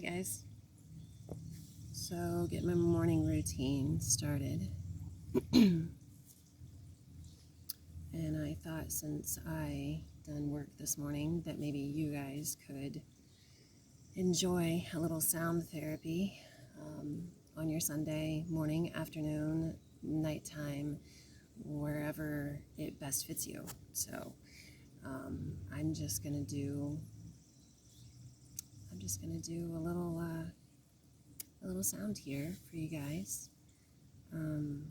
guys. So get my morning routine started. And I thought since I done work this morning that maybe you guys could enjoy a little sound therapy on your Sunday morning, afternoon, nighttime, wherever it best fits you. So I'm just gonna do a little sound here for you guys, and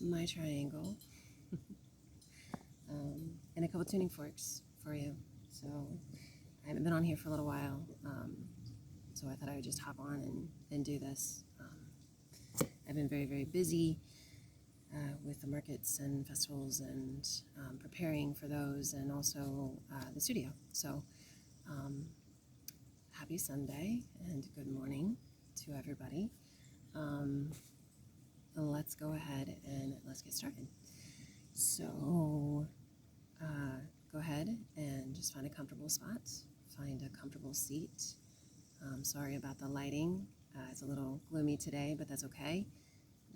my triangle, and a couple tuning forks for you. So I haven't been on here for a little while, so I thought I would just hop on and do this. I've been very, very busy with the markets and festivals and preparing for those, and also the studio. So happy Sunday and good morning to everybody. Let's go ahead and let's get started. So go ahead and just find a comfortable spot, find a comfortable seat. Sorry about the lighting. It's a little gloomy today, but that's okay.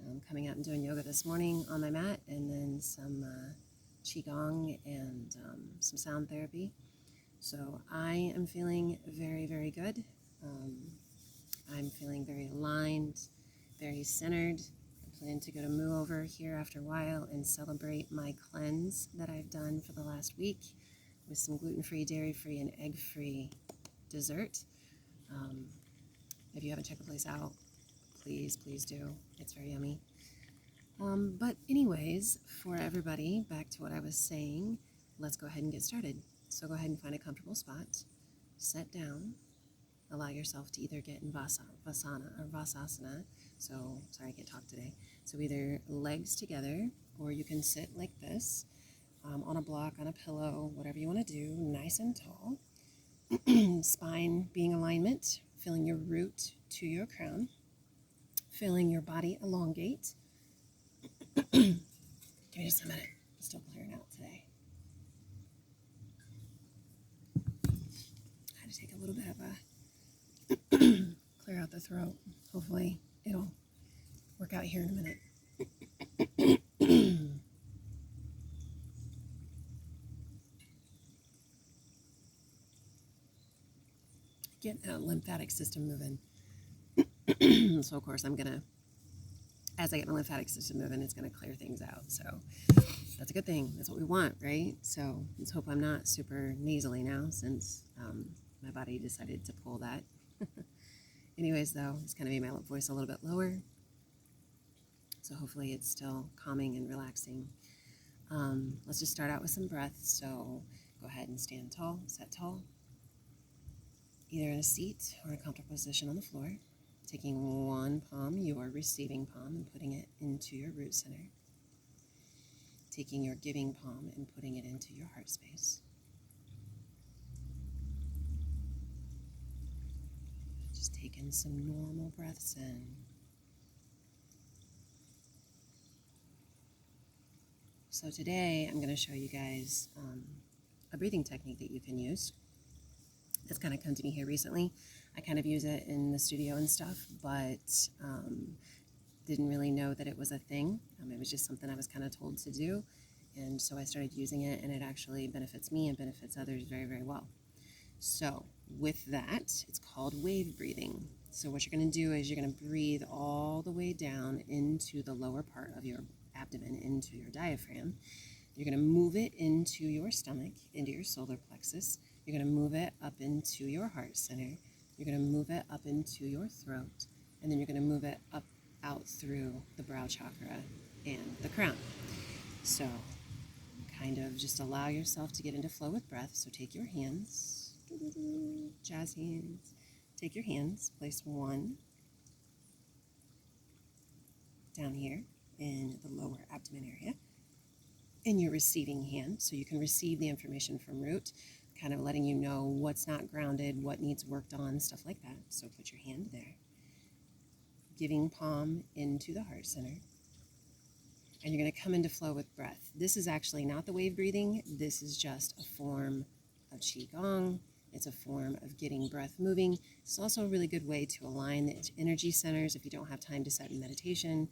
I'm coming out and doing yoga this morning on my mat, and then some qigong and some sound therapy. So I am feeling very, very good. I'm feeling very aligned, very centered. I plan to go to Moo over here after a while and celebrate my cleanse that I've done for the last week with some gluten-free, dairy-free, and egg-free dessert. If you haven't checked the place out, please do. It's very yummy. But anyways, for everybody, back to what I was saying, let's go ahead and get started. So go ahead and find a comfortable spot, sit down, allow yourself to either get in Vasana or Vasasana. So, sorry, I can't talk today. So either legs together, or you can sit like this, on a block, on a pillow, whatever you want to do, nice and tall. Spine being alignment, feeling your root to your crown, feeling your body elongate. Give me just a minute. I'm still clearing out today. I had to take a little bit of a clear out the throat. Hopefully it'll work out here in a minute. Get that lymphatic system moving. So of course as I get my lymphatic system moving, it's gonna clear things out. So that's a good thing. That's what we want, right? So let's hope I'm not super nasally now, since my body decided to pull that. Anyways, though, it's gonna be my voice a little bit lower. So hopefully it's still calming and relaxing. Let's just start out with some breath. So go ahead and stand tall, sit tall, either in a seat or a comfortable position on the floor. Taking one palm, your receiving palm, and putting it into your root center. Taking your giving palm and putting it into your heart space. Just taking some normal breaths in. So today I'm going to show you guys a breathing technique that you can use. That's kind of come to me here recently. I kind of use it in the studio and stuff, but didn't really know that it was a thing. It was just something I was kind of told to do, and so I started using it, and it actually benefits me and benefits others very, very well. So with that, it's called wave breathing. So what you're going to do is you're going to breathe all the way down into the lower part of your abdomen, into your diaphragm. You're going to move it into your stomach, into your solar plexus. You're going to move it up into your heart center. You're going to move it up into your throat. And then you're going to move it up out through the brow chakra and the crown. So kind of just allow yourself to get into flow with breath. So take your hands, jazz hands. Take your hands, place one down here in the lower abdomen area in your receiving hand, so you can receive the information from root, kind of letting you know what's not grounded, what needs worked on, stuff like that. So put your hand there. Giving palm into the heart center. And you're going to come into flow with breath. This is actually not the wave breathing. This is just a form of qigong, It's a form of getting breath moving. It's also a really good way to align the energy centers if you don't have time to set in meditation.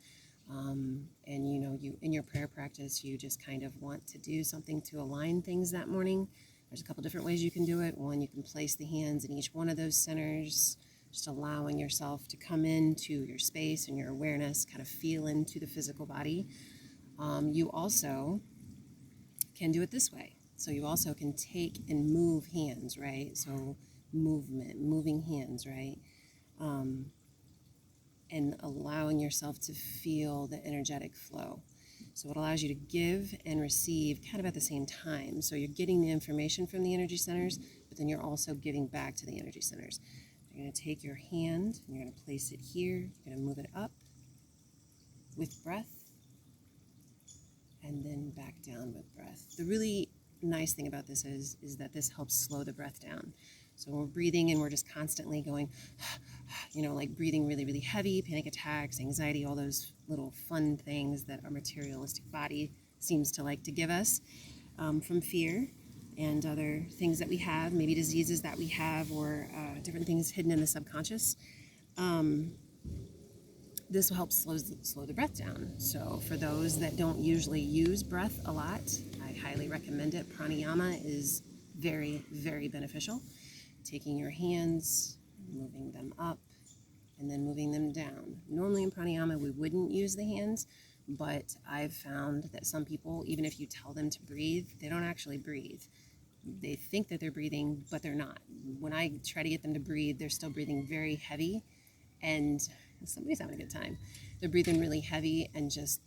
And you in your prayer practice, you just kind of want to do something to align things that morning. There's a couple different ways you can do it. One, you can place the hands in each one of those centers, just allowing yourself to come into your space and your awareness, kind of feel into the physical body. You also can do it this way. So you also can take and move hands, right? So movement, moving hands, right? And allowing yourself to feel the energetic flow. So it allows you to give and receive kind of at the same time. So you're getting the information from the energy centers, but then you're also giving back to the energy centers. You're going to take your hand and you're going to place it here. You're going to move it up with breath and then back down with breath. The really nice thing about this is that this helps slow the breath down. So when we're breathing and we're just constantly going, like breathing really, really heavy, panic attacks, anxiety, all those little fun things that our materialistic body seems to like to give us from fear and other things that we have, maybe diseases that we have or different things hidden in the subconscious. This will help slow the breath down. So for those that don't usually use breath a lot, I highly recommend it. Pranayama is very, very beneficial. Taking your hands, moving them up, and then moving them down. Normally in pranayama, we wouldn't use the hands, but I've found that some people, even if you tell them to breathe, they don't actually breathe. They think that they're breathing, but they're not. When I try to get them to breathe, they're still breathing very heavy, and somebody's having a good time. They're breathing really heavy and just,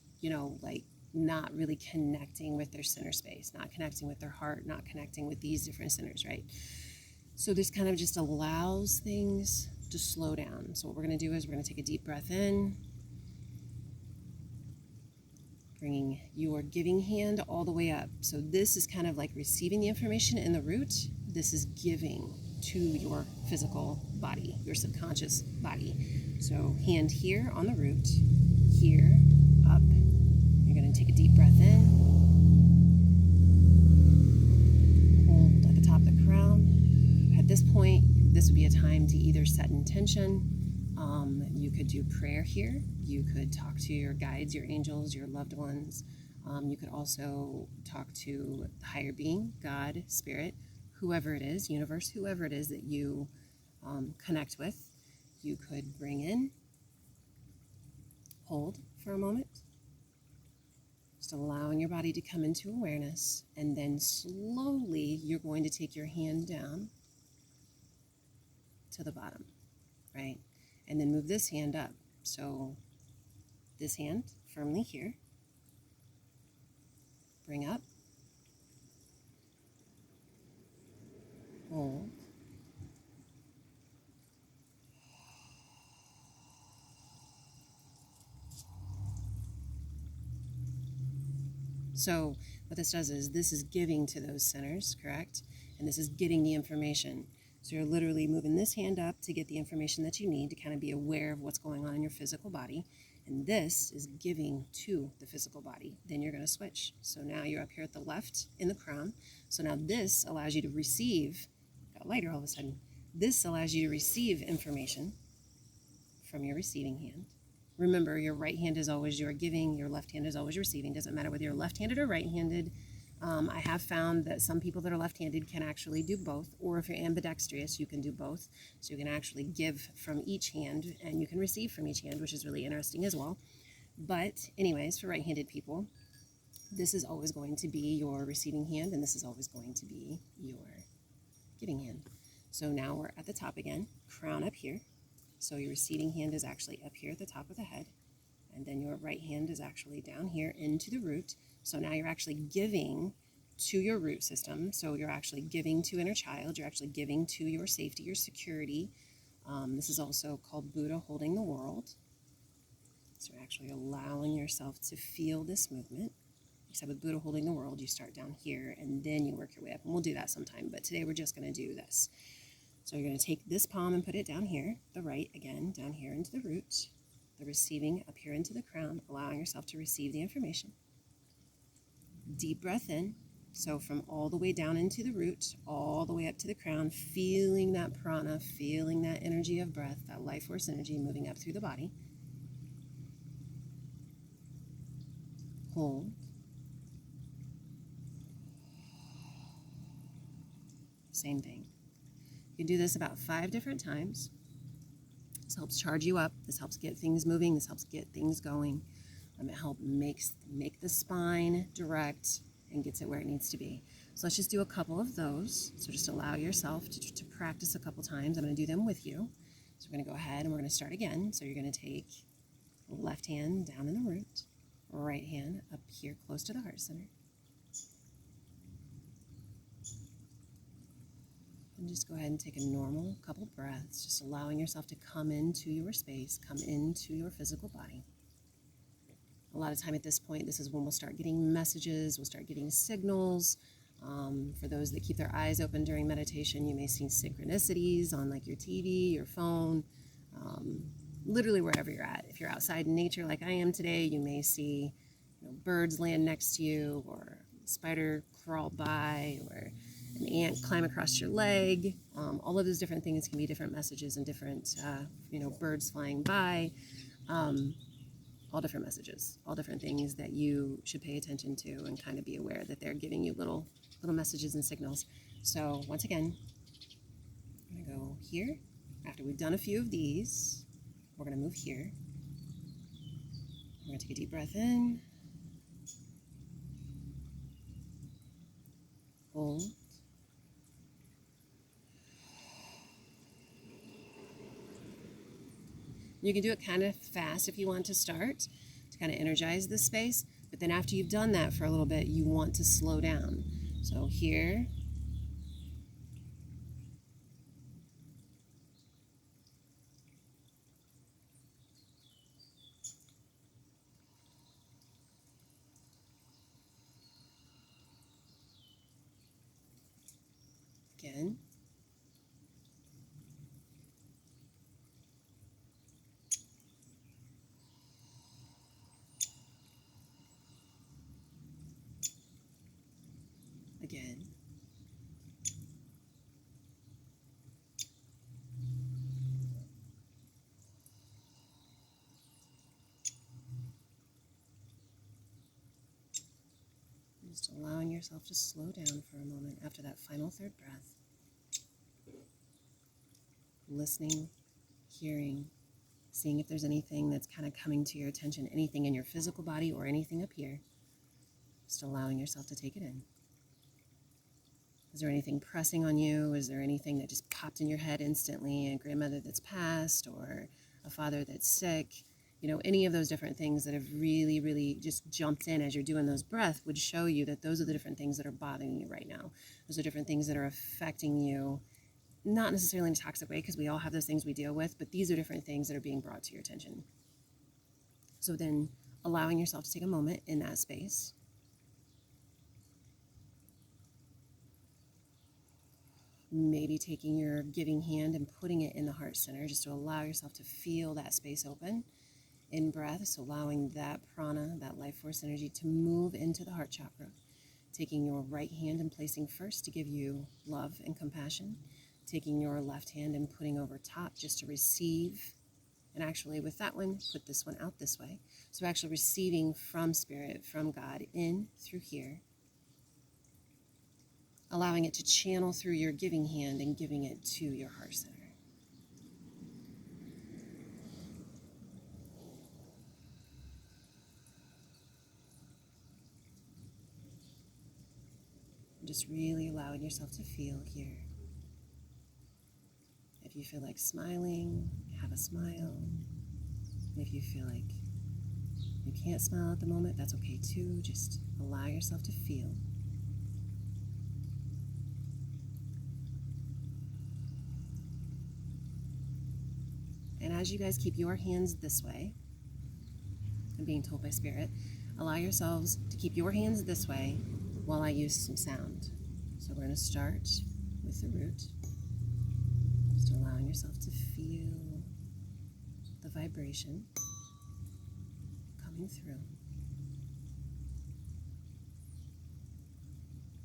not really connecting with their center space, not connecting with their heart, not connecting with these different centers, right? So this kind of just allows things to slow down. So what we're going to do is we're going to take a deep breath in, bringing your giving hand all the way up. So this is kind of like receiving the information in the root. This is giving to your physical body, your subconscious body. So hand here on the root, here, up. You're going to take a deep breath in, hold at the top of the crown. At this point, this would be a time to either set intention. You could do prayer here. You could talk to your guides, your angels, your loved ones. You could also talk to the higher being, God, spirit, whoever it is, universe, whoever it is that you connect with. You could bring in, hold for a moment, just allowing your body to come into awareness, and then slowly you're going to take your hand down to the bottom, right? And then move this hand up. So this hand firmly here, bring up, hold, so what this does is this is giving to those centers, correct? And this is getting the information. So you're literally moving this hand up to get the information that you need to kind of be aware of what's going on in your physical body. And this is giving to the physical body. Then you're going to switch. So now you're up here at the left in the crown. So now this allows you to receive, got lighter all of a sudden. This allows you to receive information from your receiving hand. Remember, your right hand is always your giving, your left hand is always receiving. Doesn't matter whether you're left-handed or right-handed. I have found that some people that are left-handed can actually do both, or if you're ambidextrous, you can do both. So you can actually give from each hand, and you can receive from each hand, which is really interesting as well. But anyways, for right-handed people, this is always going to be your receiving hand, and this is always going to be your giving hand. So now we're at the top again, crown up here. So your receiving hand is actually up here at the top of the head, and then your right hand is actually down here into the root. So now you're actually giving to your root system. So you're actually giving to inner child. You're actually giving to your safety, your security. This is also called Buddha holding the world. So you're actually allowing yourself to feel this movement. Except with Buddha holding the world, you start down here and then you work your way up. And we'll do that sometime, but today we're just going to do this. So you're going to take this palm and put it down here, the right again, down here into the root, the receiving up here into the crown, allowing yourself to receive the information. Deep breath in, So from all the way down into the root, all the way up to the crown, feeling that prana, feeling that energy of breath, that life force energy moving up through the body. Hold. Same thing. You can do this about 5 different times. This helps charge you up. This helps get things moving. This helps get things going. It helps make the spine direct and gets it where it needs to be. So let's just do a couple of those. So just allow yourself to practice a couple times. I'm going to do them with you. So we're going to go ahead and we're going to start again. So you're going to take left hand down in the root, right hand up here close to the heart center. And just go ahead and take a normal couple breaths, just allowing yourself to come into your space, come into your physical body. A lot of time at this point, this is when we'll start getting messages, we'll start getting signals. For those that keep their eyes open during meditation, you may see synchronicities on like your TV, your phone, literally wherever you're at. If you're outside in nature like I am today, you may see birds land next to you, or a spider crawl by, or an ant climb across your leg. All of those different things can be different messages and different, birds flying by. All different messages, all different things that you should pay attention to and kind of be aware that they're giving you little messages and signals. So once again, I'm going to go here. After we've done a few of these, we're going to move here. We're going to take a deep breath in. Hold. You can do it kind of fast if you want to start, to kind of energize the space. But then after you've done that for a little bit, you want to slow down. So here. Again. Again. Just allowing yourself to slow down for a moment after that final third breath. Listening, hearing, seeing if there's anything that's kind of coming to your attention, anything in your physical body or anything up here. Just allowing yourself to take it in. Is there anything pressing on you? Is there anything that just popped in your head instantly? A grandmother that's passed, or a father that's sick? Any of those different things that have really, really just jumped in as you're doing those breaths would show you that those are the different things that are bothering you right now. Those are different things that are affecting you, not necessarily in a toxic way, because we all have those things we deal with, but these are different things that are being brought to your attention. So then allowing yourself to take a moment in that space. Maybe taking your giving hand and putting it in the heart center, just to allow yourself to feel that space open in breath. So allowing that prana, that life force energy, to move into the heart chakra. Taking your right hand and placing first to give you love and compassion. Taking your left hand and putting over top just to receive. And actually with that one, put this one out this way. So actually receiving from Spirit, from God, in through here. Allowing it to channel through your giving hand and giving it to your heart center. Just really allowing yourself to feel here. If you feel like smiling, have a smile. If you feel like you can't smile at the moment, that's okay too. Just allow yourself to feel. And as you guys keep your hands this way, I'm being told by Spirit, allow yourselves to keep your hands this way while I use some sound. So we're going to start with the root. Just allowing yourself to feel the vibration coming through.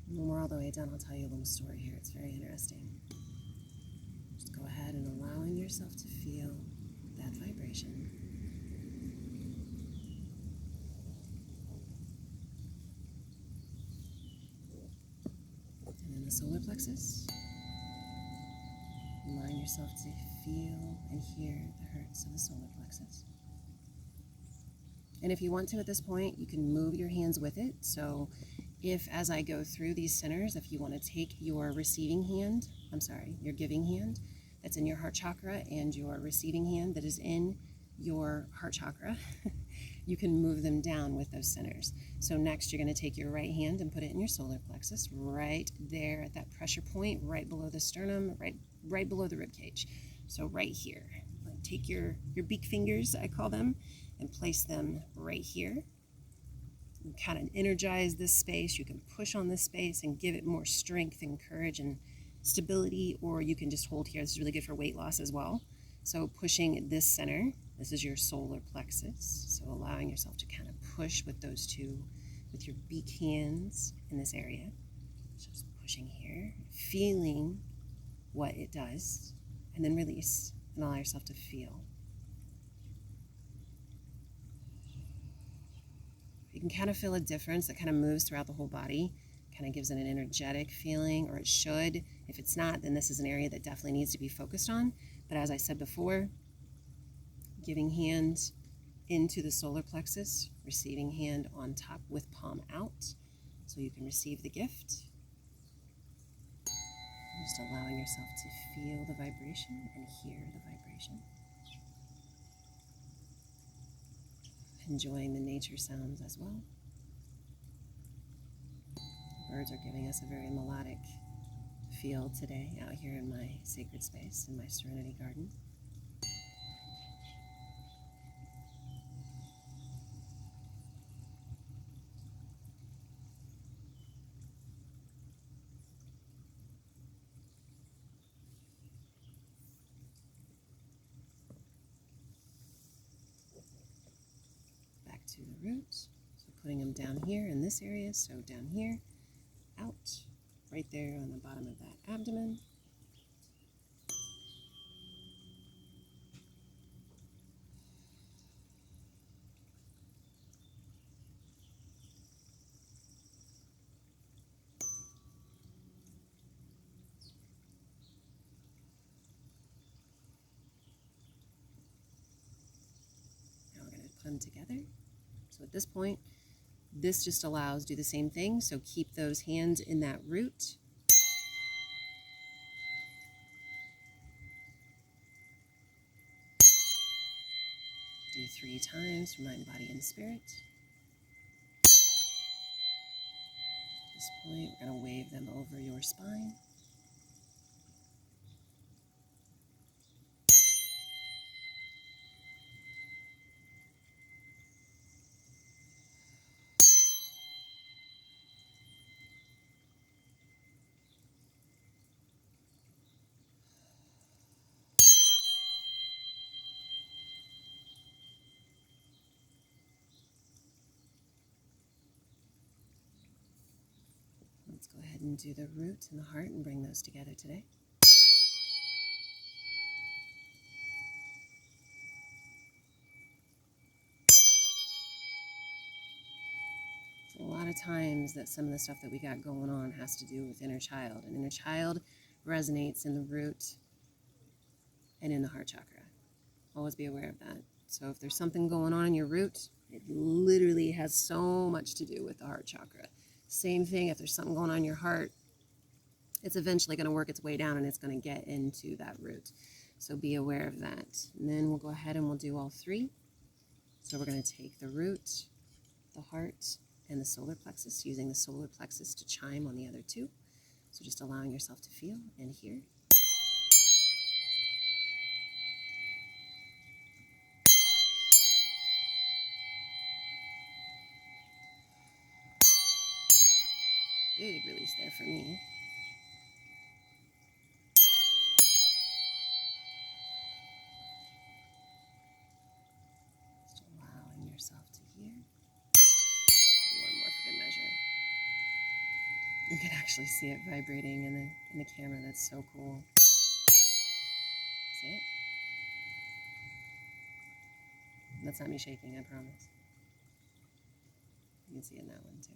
When we're all the way done, I'll tell you a little story here. It's very interesting. Just go ahead and allowing yourself to feel that vibration. And then the solar plexus. Allowing yourself to feel and hear the hertz of the solar plexus. And if you want to at this point, you can move your hands with it. So if, as I go through these centers, if you want to take your your giving hand that's in your heart chakra and your receiving hand that is in your heart chakra, you can move them down with those centers. So next, you're going to take your right hand and put it in your solar plexus, right there at that pressure point, right below the sternum, right below the rib cage. So right here. Take your beak fingers, I call them, and place them right here. You kind of energize this space. You can push on this space and give it more strength and courage and stability, or you can just hold here. This is really good for weight loss as well. So pushing this center, this is your solar plexus. So allowing yourself to kind of push with those two, with your beak hands in this area. Just pushing here, feeling what it does, and then release and allow yourself to feel. You can kind of feel a difference that kind of moves throughout the whole body, kind of gives it an energetic feeling, or it should. If it's not, then this is an area that definitely needs to be focused on. But as I said before, giving hand into the solar plexus, receiving hand on top with palm out, so you can receive the gift. Just allowing yourself to feel the vibration and hear the vibration. Enjoying the nature sounds as well. Birds are giving us a very melodic feel today out here in my sacred space, in my Serenity Garden. Back to the roots. So putting them down here in this area, so down here, out, right there on the bottom of that abdomen. Now we're going to put them together. So at this point, this just allows, do the same thing. So keep those hands in that root. Do 3 times for mind, body, and spirit. At this point, we're going to wave them over your spine. Let's go ahead and do the root and the heart and bring those together today. A lot of times that some of the stuff that we got going on has to do with inner child, and inner child resonates in the root and in the heart chakra. Always be aware of that. So if there's something going on in your root, it literally has so much to do with the heart chakra. Same thing, if there's something going on in your heart, it's eventually going to work its way down and it's going to get into that root. So be aware of that. And then we'll go ahead and we'll do all 3. So we're going to take the root, the heart, and the solar plexus, using the solar plexus to chime on the other 2. So just allowing yourself to feel and hear. Big release there for me. Just allowing yourself to hear. Do one more for good can actually see it vibrating in the camera. That's so cool. See it? That's not me shaking, I promise. You can see it in that one too.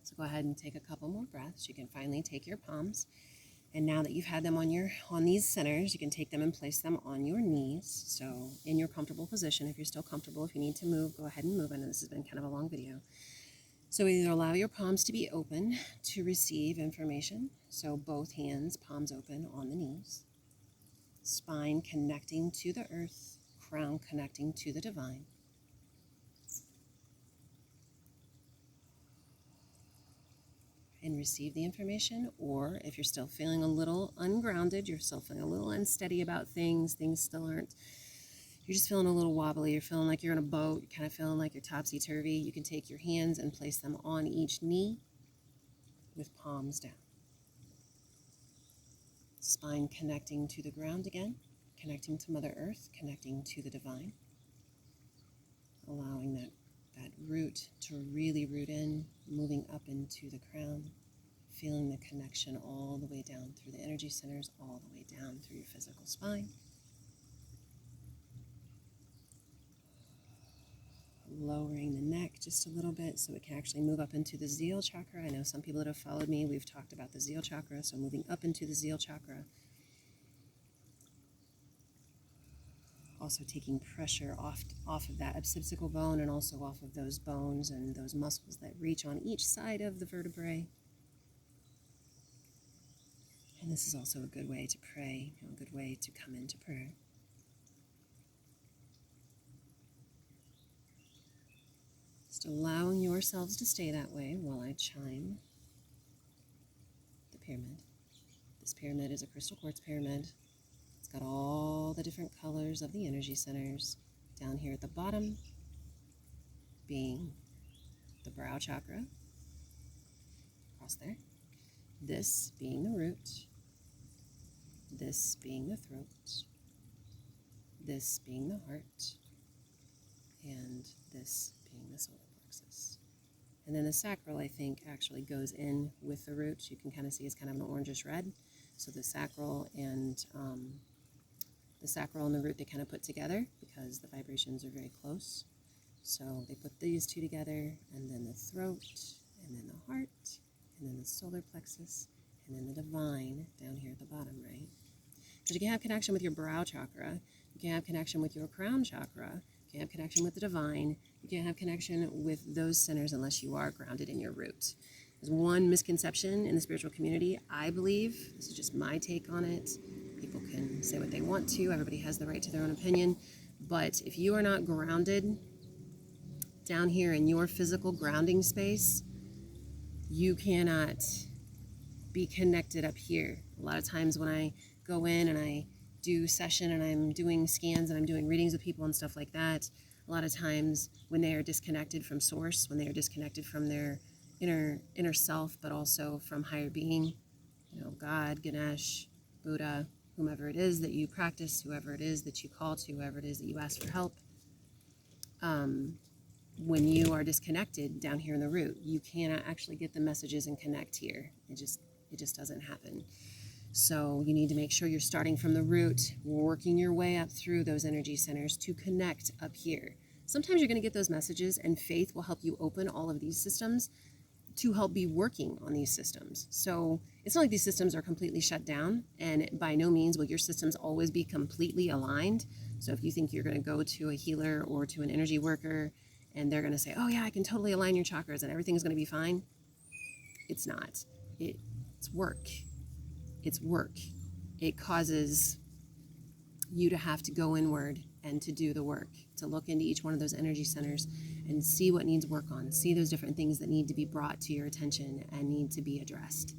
So go ahead and take a couple more breaths. You can finally take your palms. And now that you've had them on these centers, you can take them and place them on your knees. So in your comfortable position, if you're still comfortable, if you need to move, go ahead and move. I know this has been kind of a long video. So either allow your palms to be open to receive information. So both hands, palms open on the knees. Spine connecting to the earth, crown connecting to the divine. And receive the information, or if you're still feeling a little ungrounded, you're still feeling a little unsteady about things still aren't, you're just feeling a little wobbly, you're feeling like you're in a boat, you're kind of feeling like you're topsy-turvy, you can take your hands and place them on each knee with palms down. Spine connecting to the ground again, connecting to Mother Earth, connecting to the divine, allowing that root to really root in, moving up into the crown, feeling the connection all the way down through the energy centers, all the way down through your physical spine. Lowering the neck just a little bit so it can actually move up into the Zeal chakra. I know some people that have followed me, we've talked about the Zeal chakra, so moving up into the Zeal chakra. Also taking pressure off of that occipital bone and also off of those bones and those muscles that reach on each side of the vertebrae. And this is also a good way to pray, a good way to come into prayer. Just allowing yourselves to stay that way while I chime the pyramid. This pyramid is a crystal quartz pyramid. It's got all the different colors of the energy centers. Down here at the bottom being the brow chakra, across there. This being the root. This being the throat. This being the heart. And this being the solar plexus. And then the sacral, I think, actually goes in with the root. You can kind of see it's kind of an orangish red. So the sacral and the root, they kind of put together because the vibrations are very close. So they put these two together, and then the throat, and then the heart, and then the solar plexus, and then the divine down here at the bottom, right? Because you can have connection with your brow chakra, you can have connection with your crown chakra, you can have connection with the divine, you can't have connection with those centers unless you are grounded in your root. There's one misconception in the spiritual community, I believe, this is just my take on it. People can say what they want to, everybody has the right to their own opinion, but if you are not grounded down here in your physical grounding space, you cannot be connected up here. A lot of times when I go in and I do session and I'm doing scans and I'm doing readings with people and stuff like that, a lot of times when they are disconnected from source, when they are disconnected from their inner self, but also from higher being, God, Ganesh, Buddha, whomever it is that you practice, whoever it is that you call to, whoever it is that you ask for help, when you are disconnected down here in the root, you cannot actually get the messages and connect here. It just doesn't happen. So you need to make sure you're starting from the root, working your way up through those energy centers to connect up here. Sometimes you're going to get those messages, and faith will help you open all of these systems to help be working on these systems. So it's not like these systems are completely shut down, and by no means will your systems always be completely aligned. So if you think you're going to go to a healer or to an energy worker and they're going to say, oh yeah, I can totally align your chakras and everything's going to be fine, it's not. It's work. It's work. It causes you to have to go inward and to do the work, to look into each one of those energy centers and see what needs work on, see those different things that need to be brought to your attention and need to be addressed.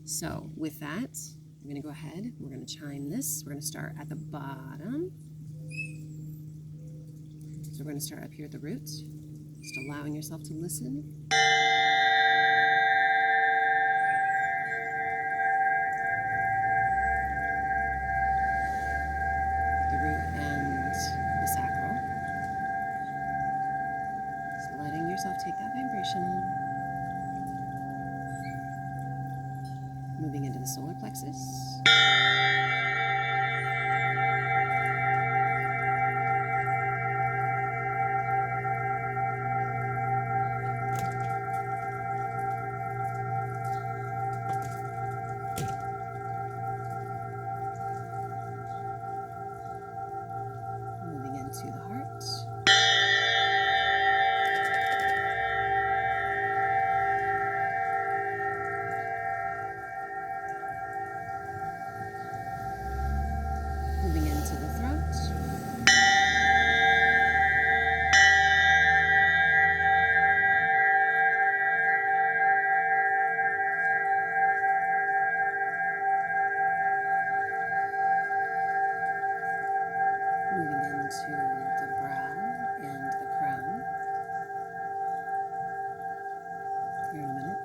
So with that, I'm going to go ahead, we're going to chime this. We're going to start at the bottom. So we're going to start up here at the root, just allowing yourself to listen. The root and the sacral. Just letting yourself take that vibration in. moving into the solar plexus. Moving into the heart. Moving into the throat. Moving into the brow and the crown. Here in a minute.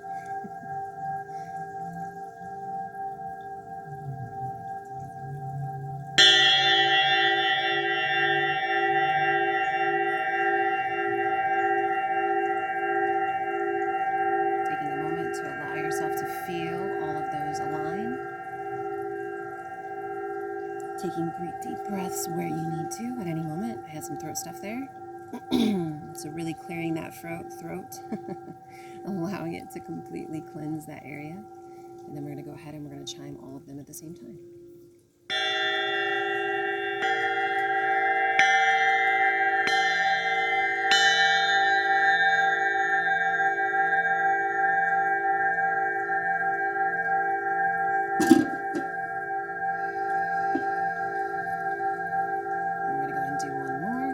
Taking a moment to allow yourself to feel all of those align. Taking deep breaths where you need to at any moment. I had some throat stuff there. So really clearing that throat, allowing it to completely cleanse that area. And then we're going to go ahead and we're going to chime all of them at the same time. And we're going to go ahead and do one more.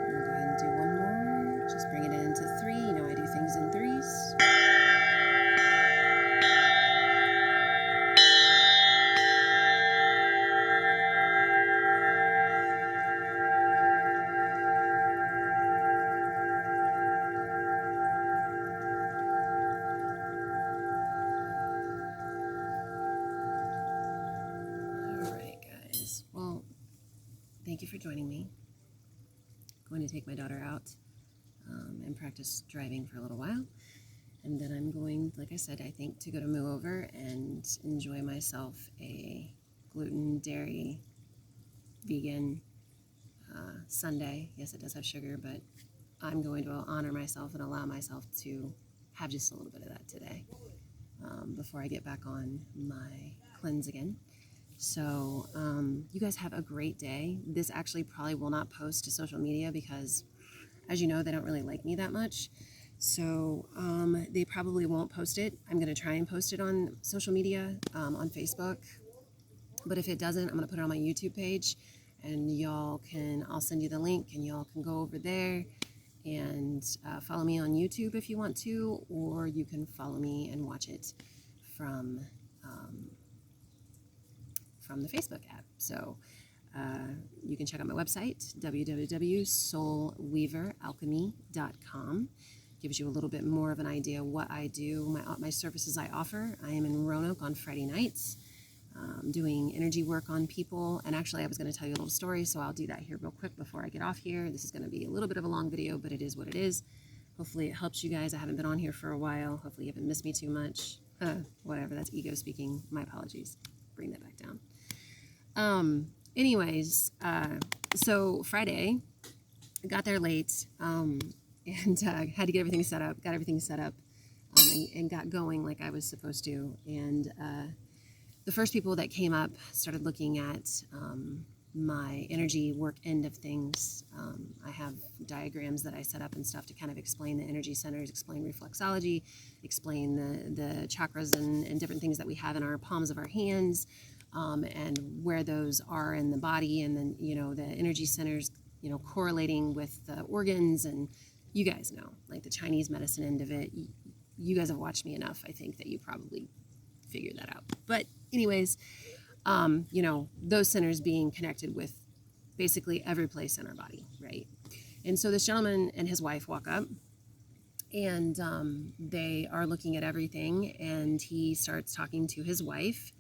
We'll go ahead and do one more. Just bring it into 3. You know I do things in 3s. All right, guys. Well, thank you for joining me. I'm going to take my daughter out and practice driving for a little while. And then I'm going, like I said, I think to go to Moo Over and enjoy myself a gluten, dairy, vegan sundae. Yes, it does have sugar, but I'm going to honor myself and allow myself to have just a little bit of that today before I get back on my cleanse again. So you guys have a great day. This actually probably will not post to social media because, as you know, they don't really like me that much. So they probably won't post it. I'm going to try and post it on social media, on Facebook. But if it doesn't, I'm going to put it on my YouTube page. And I'll send you the link and y'all can go over there and follow me on YouTube if you want to, or you can follow me and watch it from the Facebook app. So you can check out my website, www.soulweaveralchemy.com. Gives you a little bit more of an idea what I do, my services I offer. I am in Roanoke on Friday nights, doing energy work on people. And actually, I was going to tell you a little story, so I'll do that here real quick before I get off here. This is going to be a little bit of a long video, but it is what it is. Hopefully it helps you guys. I haven't been on here for a while. Hopefully you haven't missed me too much. Whatever, that's ego speaking. My apologies. Bring that back down. Anyways, so Friday, I got there late, and had to get everything set up, and got going like I was supposed to. And the first people that came up started looking at my energy work end of things. I have diagrams that I set up and stuff to kind of explain the energy centers, explain reflexology, explain the chakras and different things that we have in our palms of our hands, and where those are in the body, and then, the energy centers, correlating with the organs. And you guys know, like the Chinese medicine end of it, you guys have watched me enough, I think, that you probably figured that out. But anyways, those centers being connected with basically every place in our body, right? And so this gentleman and his wife walk up, And they are looking at everything, and he starts talking to his wife.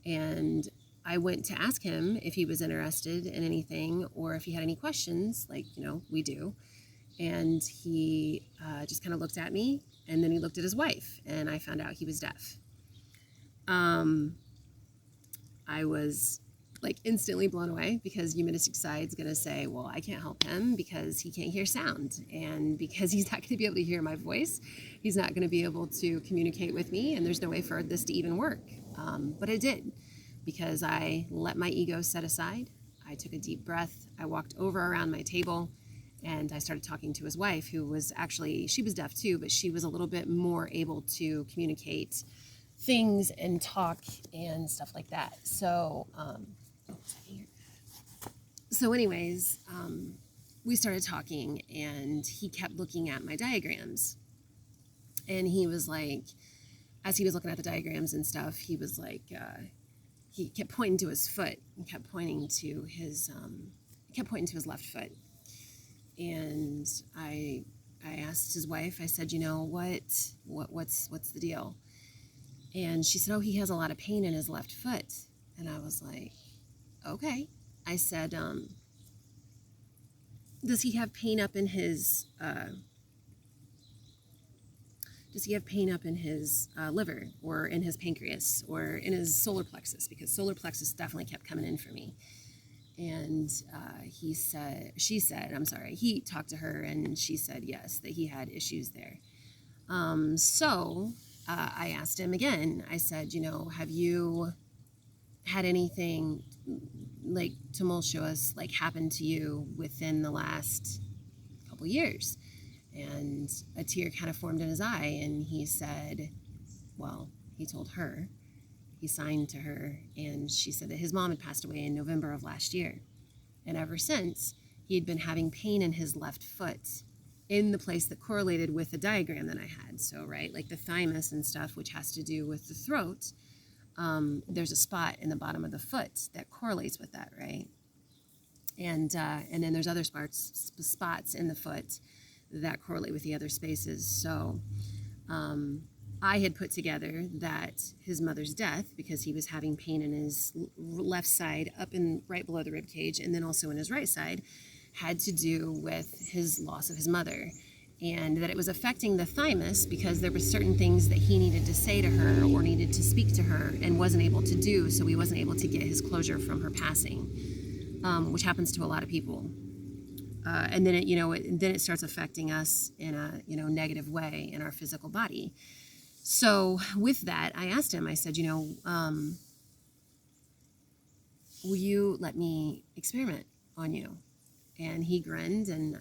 And I went to ask him if he was interested in anything or if he had any questions, like, we do. And he just kind of looked at me, and then he looked at his wife, and I found out he was deaf. I was like instantly blown away, because humanistic side's going to say, well, I can't help him because he can't hear sound, and because he's not going to be able to hear my voice, he's not going to be able to communicate with me, and there's no way for this to even work. But it did, because I let my ego set aside. I took a deep breath. I walked over around my table, and I started talking to his wife, who was actually, she was deaf too, but she was a little bit more able to communicate things and talk and stuff like that. So anyways, we started talking, and he kept looking at my diagrams, and he was like, as he was looking at the diagrams and stuff, he was like, he kept pointing to his foot, and kept pointing to his left foot. And I asked his wife, I said, what's the deal? And she said, oh, he has a lot of pain in his left foot. And I was like, okay. I said, does he have pain up in his liver, or in his pancreas, or in his solar plexus? Because solar plexus definitely kept coming in for me. And he talked to her, and she said yes, that he had issues there. So I asked him again. I said, have you had anything like tumultuous like happen to you within the last couple years? And a tear kind of formed in his eye, and he said, well, he told her, he signed to her, and she said that his mom had passed away in November of last year. And ever since, he had been having pain in his left foot, in the place that correlated with the diagram that I had. So, right, like the thymus and stuff, which has to do with the throat, there's a spot in the bottom of the foot that correlates with that, right? And then there's other spots in the foot that correlate with the other spaces. So I had put together that his mother's death, because he was having pain in his left side, up in right below the rib cage, and then also in his right side, had to do with his loss of his mother, and that it was affecting the thymus because there were certain things that he needed to say to her or needed to speak to her and wasn't able to do, so he wasn't able to get his closure from her passing, which happens to a lot of people. And then it starts affecting us in a negative way in our physical body. So with that, I asked him, I said, will you let me experiment on you? And he grinned, and